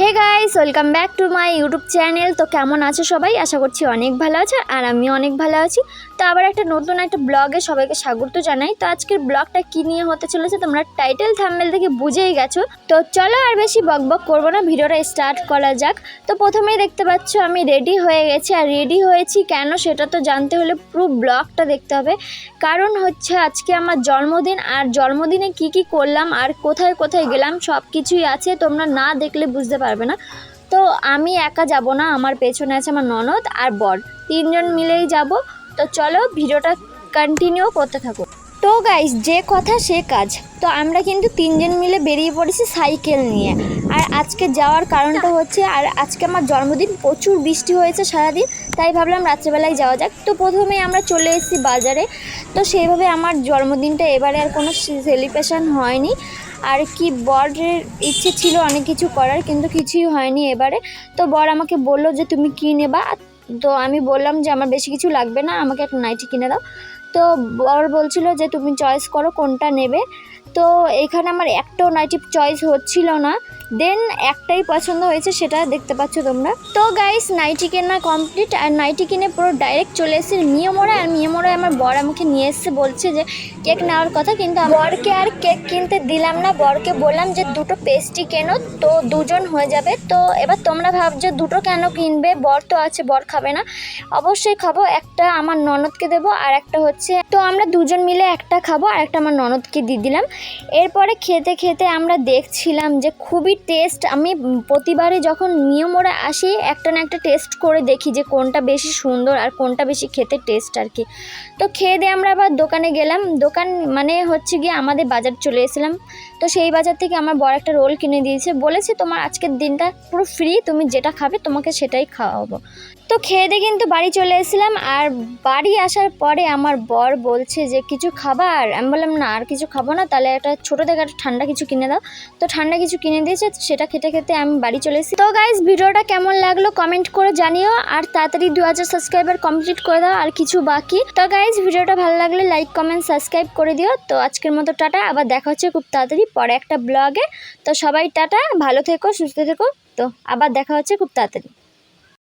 Hey guys, welcome back to my YouTube channel. তো কেমন আছো সবাই? আশা করছি অনেক ভালো আছো আর আমি অনেক ভালো আছি। তো আবার একটা নতুন একটা ব্লগে সবাইকে স্বাগত জানাই। তো আজকের ব্লগটা কী নিয়ে হতে চলেছে তোমরা টাইটেল থাম্বনেল থেকে বুঝেই গেছো। তো চলো আর বেশি বকবক করবো না, ভিডিওটা স্টার্ট করা যাক। তো প্রথমেই দেখতে পাচ্ছ আমি রেডি হয়ে গেছি। আর রেডি হয়েছি কেন সেটা তো জানতে হলে পুরো ব্লগটা দেখতে হবে। কারণ হচ্ছে আজকে আমার জন্মদিন, আর জন্মদিনে কি কি করলাম আর কোথায় কোথায় গেলাম সব কিছুই আছে, তোমরা না দেখলে বুঝতে পারবে না। তো আমি একা যাব না, আমার পেছনে আছে আমার ননদ আর বর, তিনজন মিলেই যাব। তো চলো ভিডিওটা কন্টিনিউ করতে থাকো। তো গাইস, যে কথা সে কাজ। তো আমরা কিন্তু তিনজন মিলে বেরিয়ে পড়েছি সাইকেল নিয়ে। আর আজকে যাওয়ার কারণটা হচ্ছে, আর আজকে আমার জন্মদিন, প্রচুর বৃষ্টি হয়েছে সারাদিন, তাই ভাবলাম রাত্রেবেলায় যাওয়া যাক। তো প্রথমে আমরা চলে এসেছি বাজারে। তো সেইভাবে আমার জন্মদিনটা এবারে আর কোনো সেলিব্রেশন হয়নি। আর কি, বরের ইচ্ছে ছিল অনেক কিছু করার, কিন্তু কিছুই হয়নি এবারে। তো বর আমাকে বললো যে তুমি কী নেবা। তো আমি বললাম যে আমার বেশি কিছু লাগবে না, আমাকে একটা নাইটি কিনে দাও। তো বর বলছিল যে তুমি চয়েস করো কোনটা নেবে। তো এখানে আমার একটাও নাইটি চয়েস হচ্ছিল না, দেন একটাই পছন্দ হয়েছে, সেটা দেখতে পাচ্ছ তোমরা। তো গাইস, নাইটি কেনা কমপ্লিট। আর নাইটি কিনে পুরো ডাইরেক্ট চলে এসেছে মিয়ামোড়ায়। আর মিয়ামোড়ায় আমার বর আমাকে নিয়ে এসছে, বলছে যে কেক নেওয়ার কথা, কিন্তু বরকে আর কেক কিনতে দিলাম না। বরকে বললাম যে দুটো পেস্ট্রি কেনো, তো দুজন হয়ে যাবে। তো এবার তোমরা ভাবছো দুটো কেন কিনবে, বর তো আছে, বর খাবে না? অবশ্যই খাবো। একটা আমার ননদকে দেবো আর একটা হচ্ছে, তো আমরা দুজন মিলে একটা খাবো আর একটা আমার ননদকে দিয়ে দিলাম। এরপরে খেতে খেতে আমরা দেখছিলাম যে খুবই টেস্ট। আমি প্রতিবারে যখন মিয়ামোড়া আসি একটা না একটা টেস্ট করে দেখি যে কোনটা বেশি সুন্দর আর কোনটা বেশি খেতে টেস্ট আর কি। তো খেয়ে দিয়ে আমরা আবার দোকানে গেলাম। দোকান মানে হচ্ছে গিয়ে আমাদের বাজার চলে এসেছিলাম। তো সেই বাজার থেকে আমার বড় একটা রোল কিনে দিয়েছে, বলেছে তোমার আজকের দিনটা পুরো ফ্রি, তুমি যেটা খাবে তোমাকে সেটাই খাওয়াবো। তো খেয়ে দিয়ে কিন্তু বাড়ি চলে এসেছিলাম। আর বাড়ি আসার পরে আমার বর বলছে যে কিছু খাবার। আমি বললাম না, আর কিছু খাবো না, তাহলে একটা ছোটো থেকে একটা ঠান্ডা কিছু কিনে দাও। তো ঠান্ডা কিছু কিনে দিয়েছে, সেটা খেতে খেতে আমি বাড়ি চলে এসেছি। তো গাইস, ভিডিওটা কেমন লাগলো কমেন্ট করে জানিও। আর তাড়াতাড়ি 2000 সাবস্ক্রাইবার কমপ্লিট করে দাও, আর কিছু বাকি। তো গাইস, ভিডিওটা ভালো লাগলে লাইক কমেন্ট সাবস্ক্রাইব করে দিও। তো আজকের মতো টাটা, আবার দেখা হচ্ছে খুব তাড়াতাড়ি পরে একটা ব্লগে। তো সবাই টাটা, ভালো থেকো, সুস্থ থেকো। তো আবার দেখা হচ্ছে খুব তাড়াতাড়ি।